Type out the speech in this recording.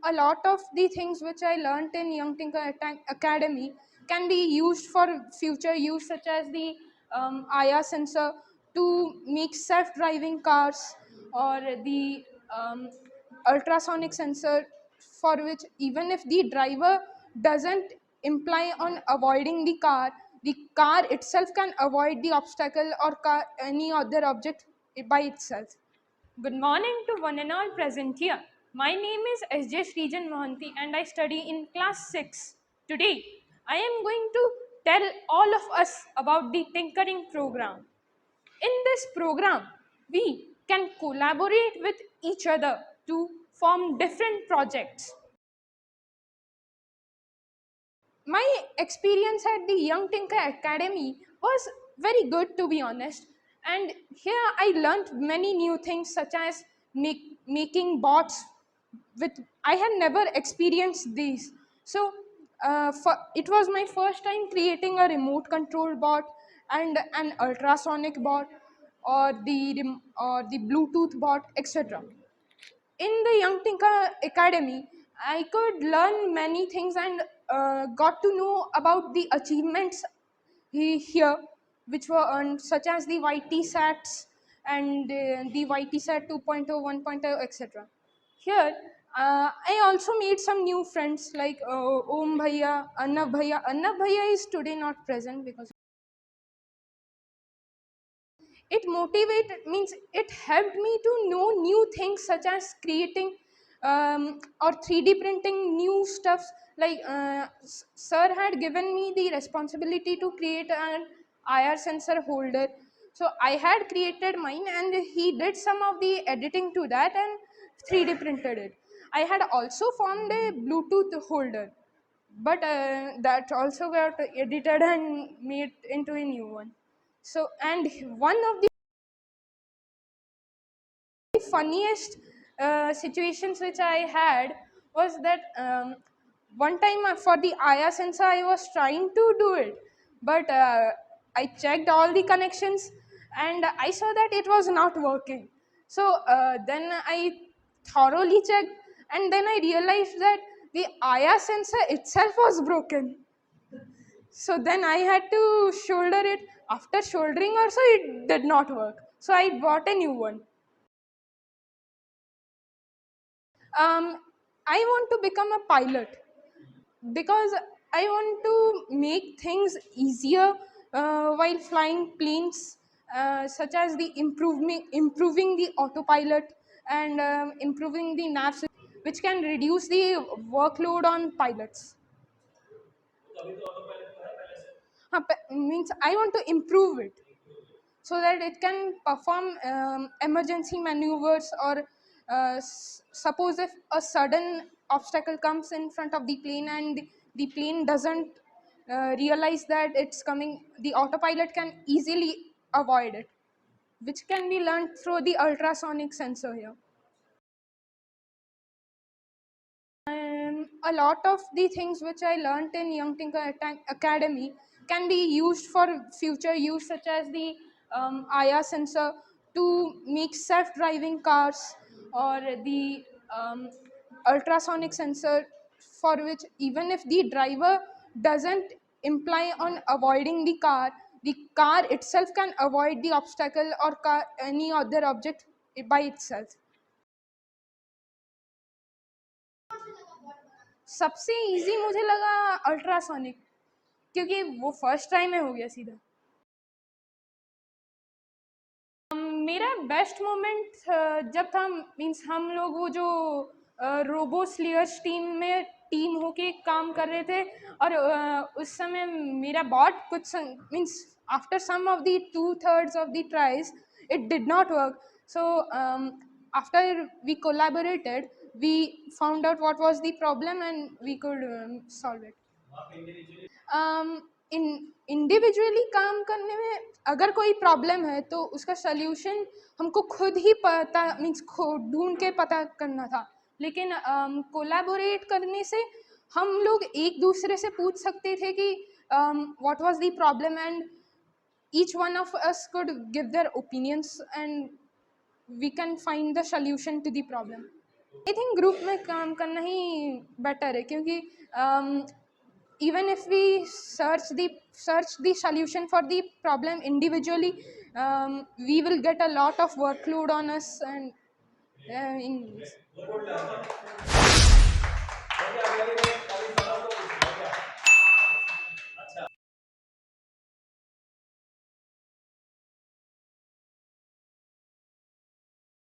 A lot of the things which I learned in Young Thinker Academy can be used for future use, such as the IR sensor to make self-driving cars, or the um, ultrasonic sensor, for which even if the driver doesn't imply on avoiding the car itself can avoid the obstacle or any other object by itself. Good morning to one and all present here. My name is S.J. Srijan Mohanty and I study in class 6. Today, I am going to tell all of us about the tinkering program. In this program, we can collaborate with each other to form different projects. My experience at the Young Tinker Academy was very good, to be honest. And here I learned many new things, such as making bots with I had never experienced these. So it was my first time creating a remote control bot and an ultrasonic bot, or the Bluetooth bot, etc. In the Young Tinker Academy, I could learn many things and got to know about the achievements here, which were earned, such as the YT SATs and the YT SAT 2.0, 1.0, etc. Here, I also made some new friends like Om Bhaiya, Annab Bhaiya. Annab Bhaiya is today not present because it motivated means it helped me to know new things, such as creating or 3D printing new stuffs. Like sir had given me the responsibility to create an IR sensor holder, so I had created mine and he did some of the editing to that and 3D printed it. I had also formed a Bluetooth holder, but that also got edited and made into a new one. So, and one of the funniest situations which I had was that one time for the IR sensor I was trying to do it, but I checked all the connections and I saw that it was not working. So then I thoroughly checked, and then I realized that the IR sensor itself was broken. So then I had to solder it. After soldering also it did not work. So I bought a new one. I want to become a pilot because I want to make things easier while flying planes, such as the improving the autopilot and improving the nav system, which can reduce the workload on pilots. Means I want to improve it so that it can perform emergency maneuvers, or suppose if a sudden obstacle comes in front of the plane and the plane doesn't realize that it's coming, the autopilot can easily avoid it, which can be learned through the ultrasonic sensor here. A lot of the things which I learned in Young Tinker Academy can be used for future use, such as the IR sensor to make self-driving cars, or the ultrasonic sensor, for which even if the driver doesn't imply on avoiding the car itself can avoid the obstacle or any other object by itself. सबसे easy मुझे लगा ultrasonic, क्योंकि वो first time में हो गया सीधा। मेरा बेस्ट मोमेंट जब था, मीन्स हम लोग वो जो रोबो स्लेयर्स टीम होके काम कर रहे थे, और उस समय मेरा बॉट कुछ means after some of the 2/3 of the tries it did not work. So after we collaborated, we found out what was the problem and we could solve it. In individually काम करने में अगर कोई problem है तो उसका solution हमको खुद ही पता मीन्स ढूंढ के पता करना था, लेकिन कोलैबोरेट करने से हम लोग एक दूसरे से पूछ सकते थे कि what was the problem, and each one of us could give their opinions and we can find the solution to the problem. I think group में काम करना ही बेटर है, क्योंकि even if we search the solution for the problem individually, we will get a lot of workload on us. And in